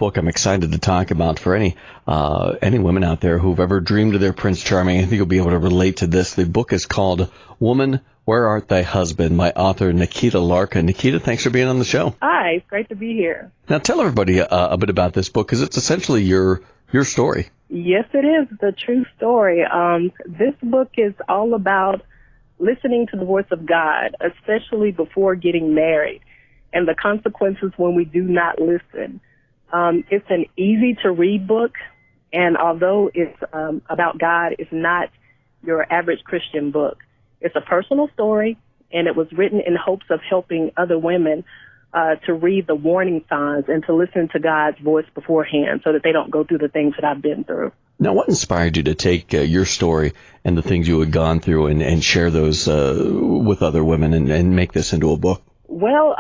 book I'm excited to talk about for any women out there who've ever dreamed of their Prince Charming. I think you'll be able to relate to this. The book is called Woman, Where Art Thy Husband by author Nakita Lark. And Nakita, thanks for being on the show. Hi, it's great to be here. Now tell everybody a bit about this book, because it's essentially your story. Yes, it is the true story. This book is all about listening to the voice of God, especially before getting married, and the consequences when we do not listen. It's an easy-to-read book, and although it's about God, it's not your average Christian book. It's a personal story, and it was written in hopes of helping other women to read the warning signs and to listen to God's voice beforehand so that they don't go through the things that I've been through. Now, what inspired you to take your story and the things you had gone through and share those with other women and make this into a book? Well,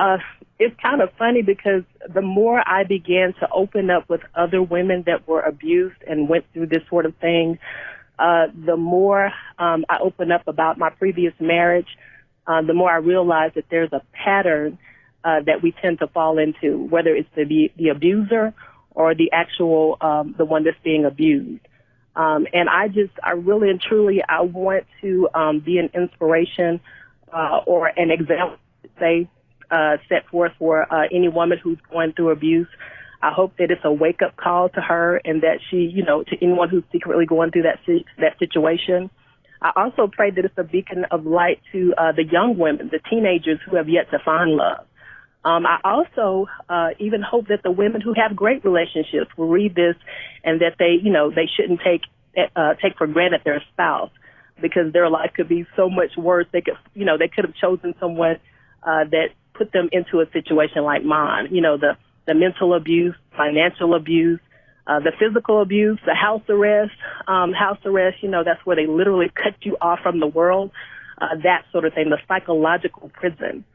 it's kind of funny because the more I began to open up with other women that were abused and went through this sort of thing, the more I opened up about my previous marriage, the more I realized that there's a pattern that we tend to fall into, whether it's the abuser or the actual the one that's being abused. And I really and truly, I want to be an inspiration or an example, say, set forth for any woman who's going through abuse. I hope that it's a wake-up call to her, and that she, to anyone who's secretly going through that situation. I also pray that it's a beacon of light to the young women, the teenagers who have yet to find love. I also even hope that the women who have great relationships will read this, and that they shouldn't take for granted their spouse, because their life could be so much worse. They could have chosen someone that put them into a situation like mine. The mental abuse, financial abuse, the physical abuse, the house arrest. That's where they literally cut you off from the world. That sort of thing, the psychological prison.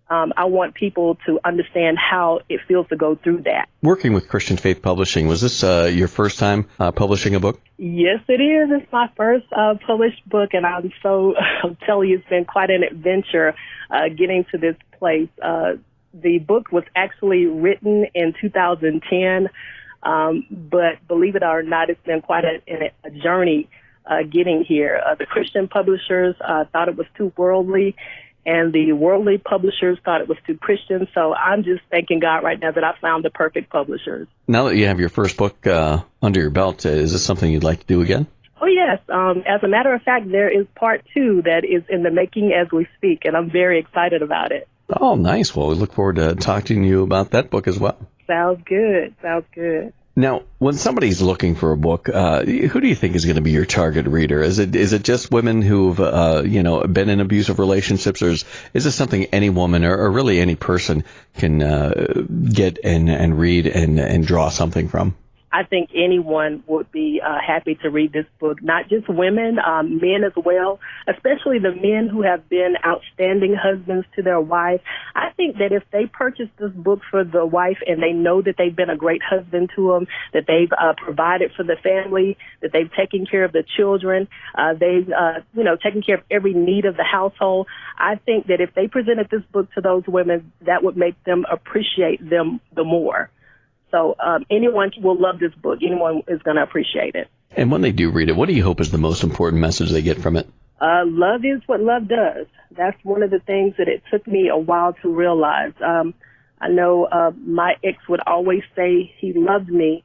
I want people to understand how it feels to go through that. Working with Christian Faith Publishing, was this your first time publishing a book? Yes, it is. It's my first published book, and I'm telling you, it's been quite an adventure getting to this place. The book was actually written in 2010, but believe it or not, it's been quite a journey getting here. The Christian publishers thought it was too worldly, and the worldly publishers thought it was too Christian. So I'm just thanking God right now that I found the perfect publishers. Now that you have your first book under your belt, is this something you'd like to do again? Oh, yes. As a matter of fact, there is part 2 that is in the making as we speak, and I'm very excited about it. Oh, nice. Well, we look forward to talking to you about that book as well. Sounds good. Now, when somebody's looking for a book, who do you think is going to be your target reader? Is it just women who've been in abusive relationships, or is this something any woman or really any person can get and read and draw something from? I think anyone would be happy to read this book, not just women, men as well, especially the men who have been outstanding husbands to their wife. I think that if they purchase this book for the wife and they know that they've been a great husband to them, that they've provided for the family, that they've taken care of the children, they've taken care of every need of the household, I think that if they presented this book to those women, that would make them appreciate them the more. So anyone will love this book. Anyone is going to appreciate it. And when they do read it, what do you hope is the most important message they get from it? Love is what love does. That's one of the things that it took me a while to realize. I know my ex would always say he loved me,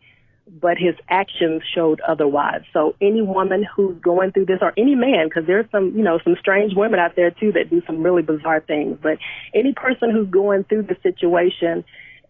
but his actions showed otherwise. So any woman who's going through this, or any man, because there's some strange women out there too that do some really bizarre things, but any person who's going through the situation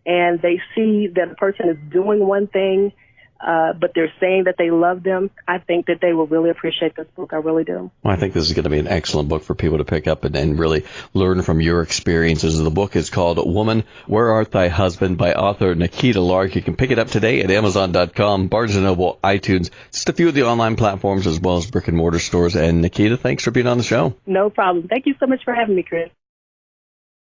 and they see that a person is doing one thing, but they're saying that they love them, I think that they will really appreciate this book. I really do. Well, I think this is going to be an excellent book for people to pick up and really learn from your experiences. The book is called Woman, Where Art Thy Husband by author Nakita Lark. You can pick it up today at Amazon.com, Barnes & Noble, iTunes, just a few of the online platforms as well as brick-and-mortar stores. And Nakita, thanks for being on the show. No problem. Thank you so much for having me, Chris.